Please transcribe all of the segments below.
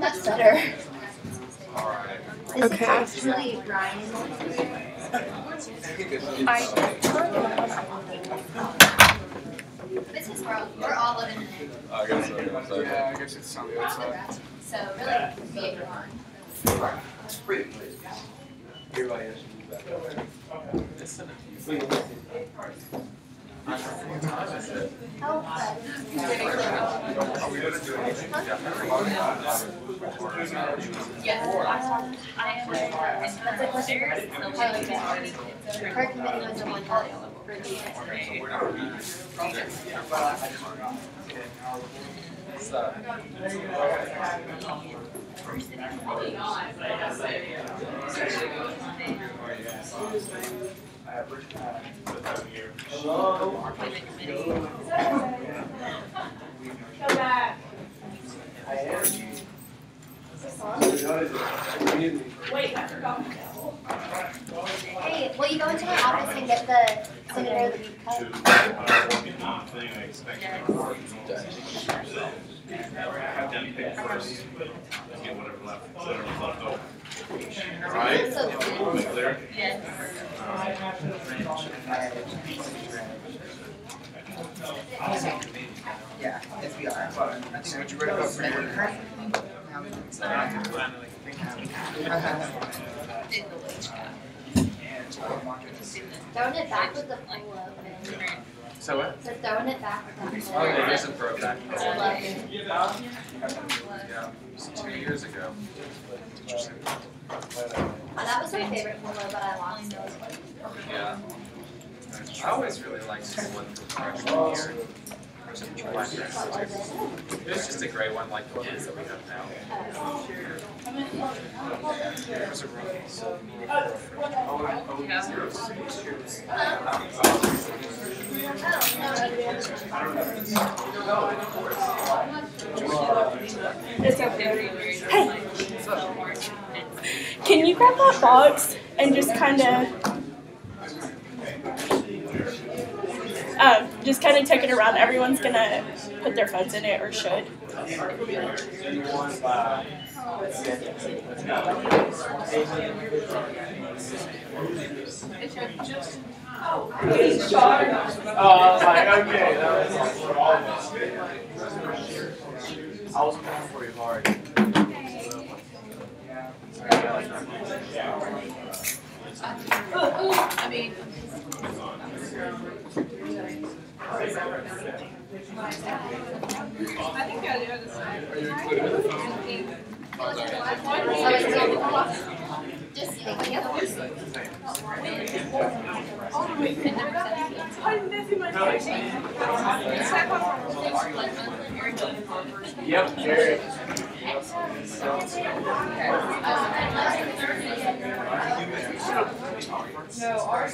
That's better. This Okay. is actually Ryan. This is we're all living in it. I guess so. Yeah, I guess it's on the outside. So really, be it on. Everybody has to do that. Oh, Yes, I am. That's like what there is. her committee was the one that for the Wait, I forgot. Hey, will you go into my office and get the senator that you cut? Right? So cool. Yeah, SBR. I think what you read about Senator Kurt. Throwing it back with the polo. So what? So throwing it back with that Oh, polo. yeah, there's a throwback. I love it. Yeah, it was 2 years ago. Interesting. That was my favorite polo, but I lost it. Yeah. I always really liked the one from freshman year. It was just a gray one like the ones that we have now. It was a rookie, so. It's okay. Hey, can you grab that box and just kind of take it around? Everyone's gonna put their phones in it, or should. Oh, I was like, okay, that was for all of us. I was pulling for you hard. I mean. I think I do the same. Are you including the phone? Just thank you. Yep, Jerry. No, ours.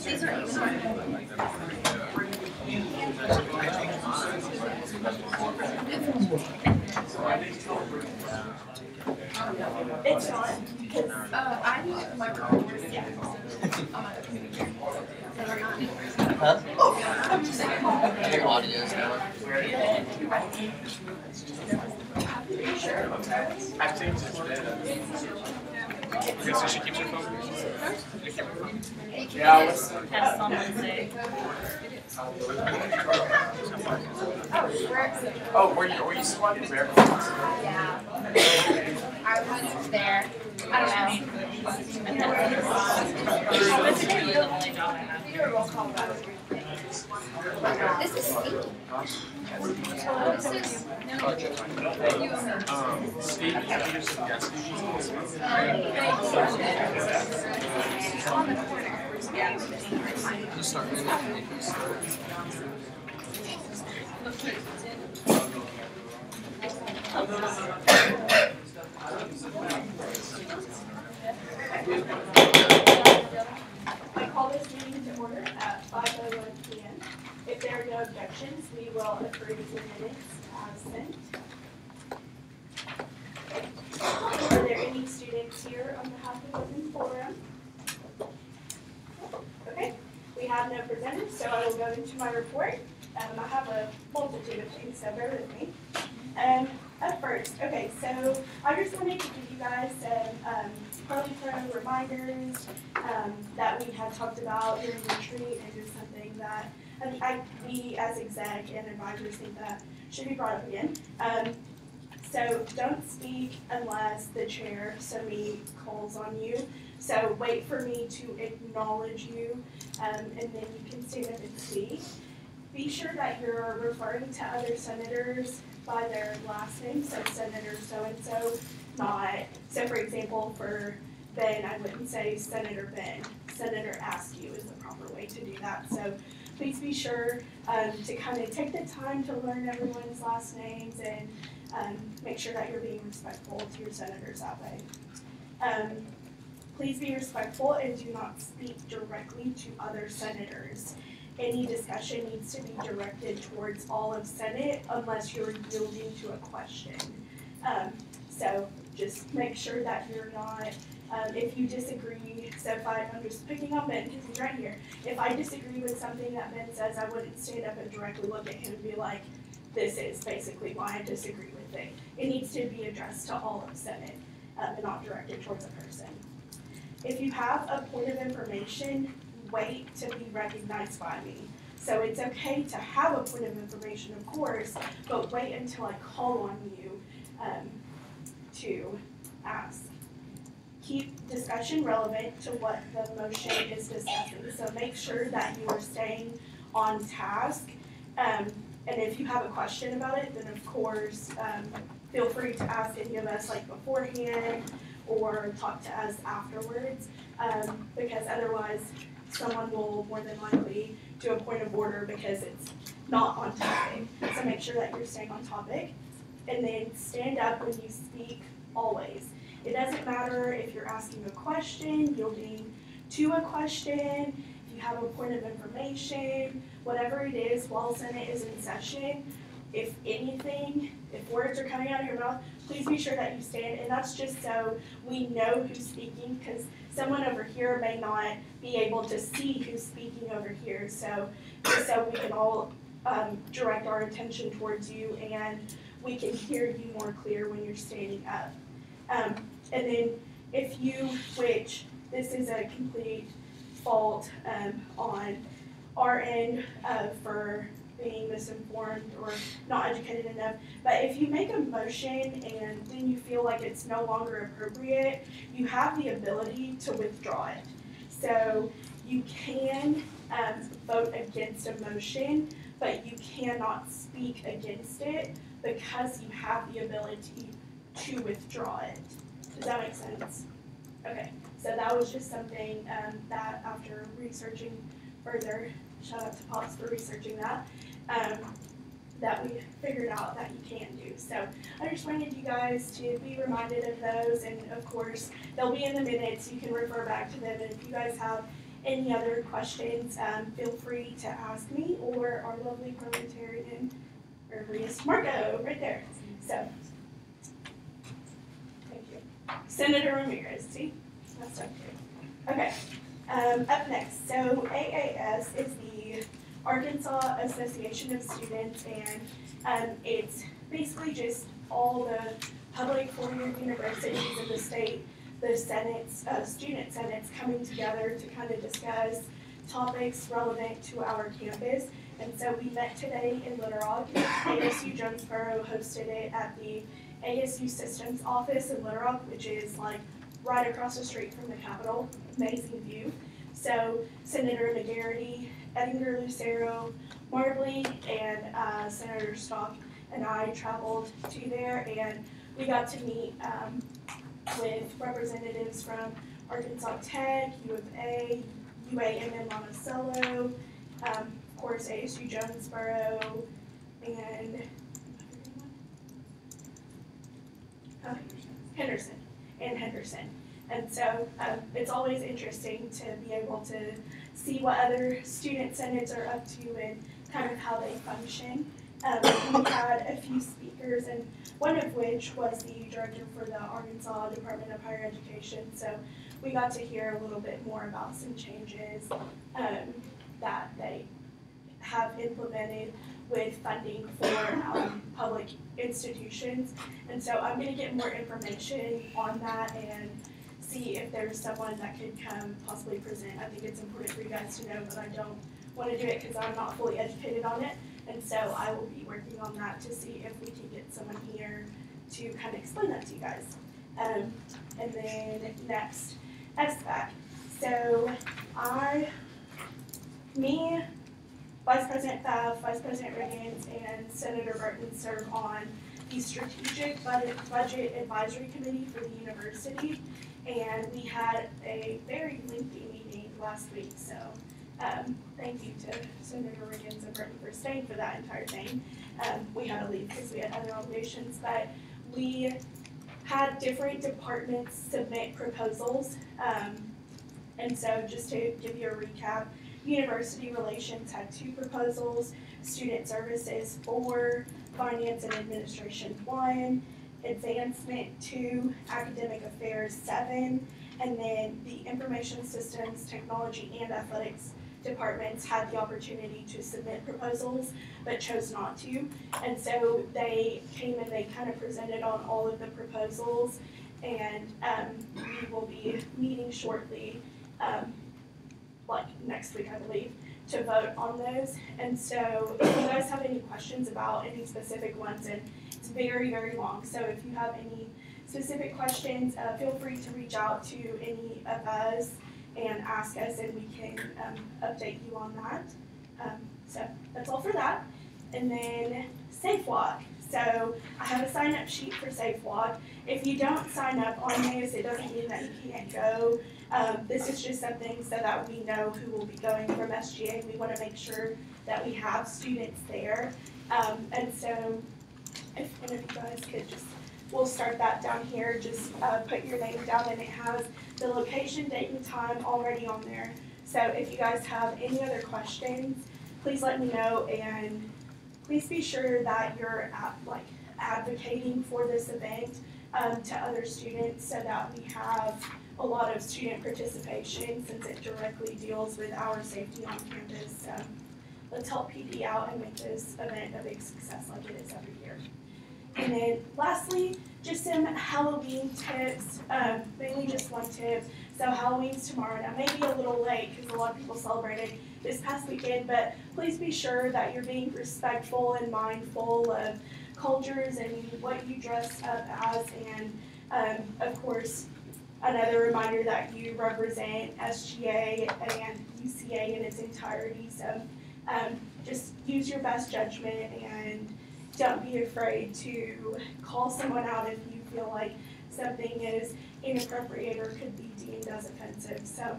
These are It's not. I use my recorders. Yeah. Huh? Your audio's now. I think it's better. Okay, so she keeps her phone? Yeah, I was. Have someone say. Oh, were you squatting there? Yeah. I was there. I don't know. That's really the only job I have. This is Steve. Steve, yes. On the corner. Just start with it. I call this meeting to order at 5:01 p.m. If there are no objections, we will approve the minutes as sent. Are there any students here on behalf of the open forum? Okay, we have no presenters, so I will go into my report. I have a multitude of things, so bear with me. At first, okay, so I just wanted to give you guys some Pro reminders that we had talked about during the retreat, and just something that we as exec and advisors think that should be brought up again. So don't speak unless the chair, so me, calls on you. So wait for me to acknowledge you, and then you can stand up and speak. Be sure that you're referring to other senators by their last name, so Senator so-and-so, not, so for example, for Ben, I wouldn't say Senator Ben. Senator Askew is the proper way to do that. So please be sure to kind of take the time to learn everyone's last names and make sure that you're being respectful to your senators that way. Please be respectful and do not speak directly to other senators. Any discussion needs to be directed towards all of Senate unless you're yielding to a question. So just make sure that you're not, if you disagree, so if I'm just picking on Ben because he's right here. If I disagree with something that Ben says, I wouldn't stand up and directly look at him and be like, this is basically why I disagree with it. It needs to be addressed to all of Senate and not directed towards a person. If you have a point of information, wait to be recognized by me. So it's okay to have a point of information, of course, but wait until I call on you to ask. Keep discussion relevant to what the motion is discussing. So make sure that you are staying on task. And if you have a question about it, then of course, feel free to ask any of us like beforehand or talk to us afterwards, because otherwise someone will more than likely do a point of order because it's not on topic. So make sure that you're staying on topic. And then stand up when you speak always. It doesn't matter if you're asking a question, yielding to a question, if you have a point of information, whatever it is while Senate is in session, if anything, if words are coming out of your mouth, please be sure that you stand. And that's just so we know who's speaking, because someone over here may not be able to see who's speaking over here. So we can all direct our attention towards you and we can hear you more clear when you're standing up. And then if you, which this is a complete fault on our end for being misinformed or not educated enough, but if you make a motion and then you feel like it's no longer appropriate, you have the ability to withdraw it. So you can vote against a motion, but you cannot speak against it because you have the ability to withdraw it. Does that make sense? Okay, so that was just something that after researching further, shout out to Pops for researching that, that we figured out that you can do. So I just wanted you guys to be reminded of those, and of course, they'll be in the minutes, you can refer back to them, and if you guys have any other questions, feel free to ask me or our lovely parliamentarian, Marco, right there. So, thank you. Senator Ramirez, see? That's up here. Okay, up next, so AAS is the Arkansas Association of Students, and it's basically just all the public four-year universities in the state, the senates, student senates coming together to kind of discuss topics relevant to our campus. And so we met today in Little Rock. ASU Jonesboro hosted it at the ASU Systems office in Little Rock, which is like right across the street from the Capitol. Amazing view. So Senator McGarity, Edinger Lucero, Marbley, and Senator Stock and I traveled to there, and we got to meet with representatives from Arkansas Tech, U of A, UAMM Monticello, of course ASU Jonesboro, and Henderson and Henderson. And so it's always interesting to be able to see what other student senates are up to and kind of how they function. We had a few speakers, and one of which was the director for the Arkansas Department of Higher Education. So we got to hear a little bit more about some changes that they have implemented with funding for public institutions. And so I'm going to get more information on that and see if there's someone that could come possibly present. I think it's important for you guys to know, but I don't want to do it because I'm not fully educated on it. And so I will be working on that to see if we can get someone here to kind of explain that to you guys. And then next, SBAC. So me, Vice President Pfaff, Vice President Riggins, and Senator Burton serve on the Strategic Budget Advisory Committee for the university. And we had a very lengthy meeting last week, so thank you to Senator Riggins and Burton for staying for that entire thing. We had to leave because we had other obligations, but we had different departments submit proposals. And so just to give you a recap, University Relations had 2 proposals, Student Services 4, Finance and Administration 1, Advancement 2, Academic Affairs 7, and then the Information Systems, Technology, and Athletics departments had the opportunity to submit proposals, but chose not to. And so they came and they kind of presented on all of the proposals, and we will be meeting shortly, like next week, I believe, to vote on those. And so if you guys have any questions about any specific ones, and it's very, very long, so if you have any specific questions, feel free to reach out to any of us and ask us, and we can update you on that. So that's all for that. And then Safe Walk. So I have a sign-up sheet for Safe Walk. If you don't sign up on this, it doesn't mean that you can't go. This is just something so that we know who will be going from SGA. We want to make sure that we have students there. And so if one of you guys could just, we'll start that down here. Just put your name down, and it has the location, date, and time already on there. So if you guys have any other questions, please let me know, and please be sure that you're advocating for this event to other students so that we have a lot of student participation, since it directly deals with our safety on campus. Let's help PD out and make this event a big success like it is every year. And then lastly, just some Halloween tips, mainly just one tip. So Halloween's tomorrow. Now maybe a little late because a lot of people celebrated this past weekend, but please be sure that you're being respectful and mindful of cultures and what you dress up as. And of course, another reminder that you represent SGA and UCA in its entirety. So just use your best judgment, and don't be afraid to call someone out if you feel like something is inappropriate or could be deemed as offensive. So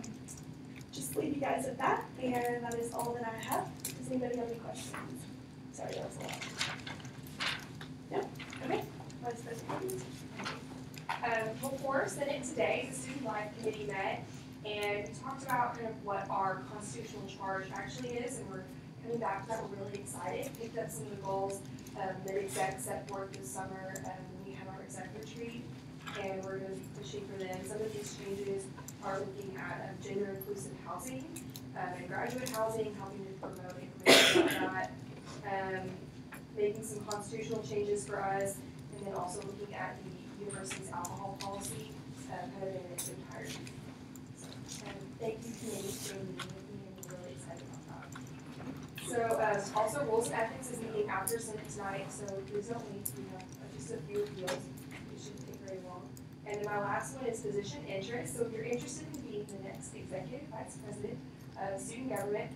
just leave you guys at that, and that is all that I have. Does anybody have any questions? Sorry, that was a lot. No? Okay. Vice President. Before Senate today, the Student Life Committee met, and we talked about kind of what our constitutional charge actually is, and we're coming back to that. We're really excited. Picked up some of the goals that exec set forth this summer when we have our exec retreat, and we're going to be pushing for them. Some of these changes are looking at gender-inclusive housing and graduate housing, helping to promote information about that, making some constitutional changes for us, and then also looking at the university's alcohol policy kind of in its entirety. So, thank you, committee, for meeting with me, and we're really excited about that. So also Rules and Ethics is meeting after Senate tonight, so please don't leave. We have just a few appeals. It shouldn't take very long. And then my last one is position interest. So if you're interested in being the next Executive Vice President of Student Government,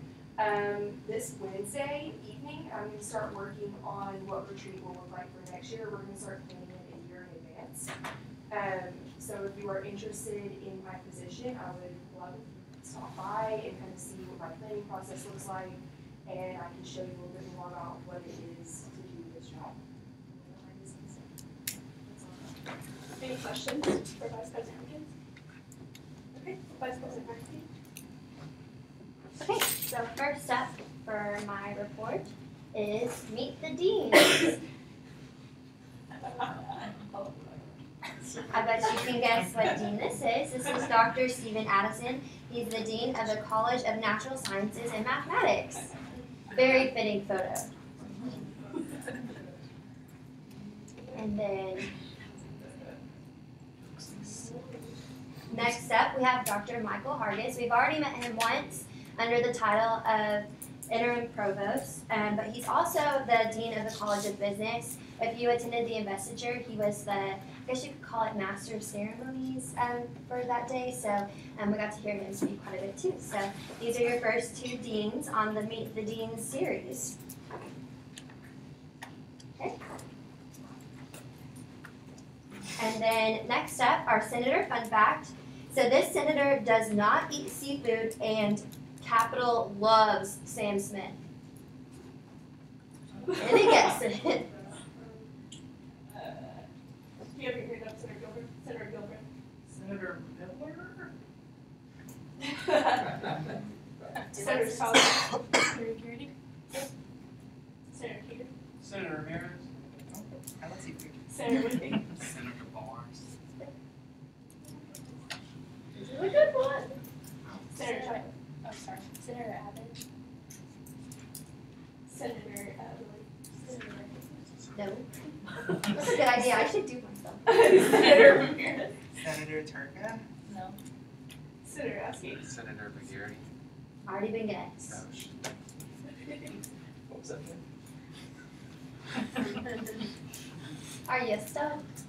this Wednesday evening, I'm going to start working on what retreat will look like for next year. We're going to start planning it a year in advance. So if you are interested in my position, I would love if you could stop by and kind of see what my planning process looks like, and I can show you a little bit more about what it is to do this job. That's all. Any questions for Vice President Atkins? Okay, Vice President McAfee. Okay, so first up for my report is Meet the Deans. I bet you can guess what dean this is. This is Dr. Stephen Addison. He's the Dean of the College of Natural Sciences and Mathematics. Very fitting photo. And then next up we have Dr. Michael Hargis. We've already met him once under the title of interim provost, but he's also the Dean of the College of Business. If you attended the investiture, he was the, I guess you could call it master of ceremonies for that day, so we got to hear him speak quite a bit too. So these are your first two deans on the Meet the Deans series. Okay. And then next up, our senator fun fact. So this senator does not eat seafood and capital loves Sam Smith. Any guesses? Do you have your hand up, Senator Gilbert? Senator Gilbert. Senator Miller? Senator Solomon. Senator Kennedy. Senator Keeter. Senator Ramirez? Senator Whitby. Senator Barnes. This is a good one. Senator Chuck. Oh, sorry. Senator Abbott. Senator No. That's a good idea. I should do myself. Senator Ramirez. Senator Turka? No. Senator Askey. Senator McGarry. Already been guessed. Oh, shit. What was that? Are you stumped?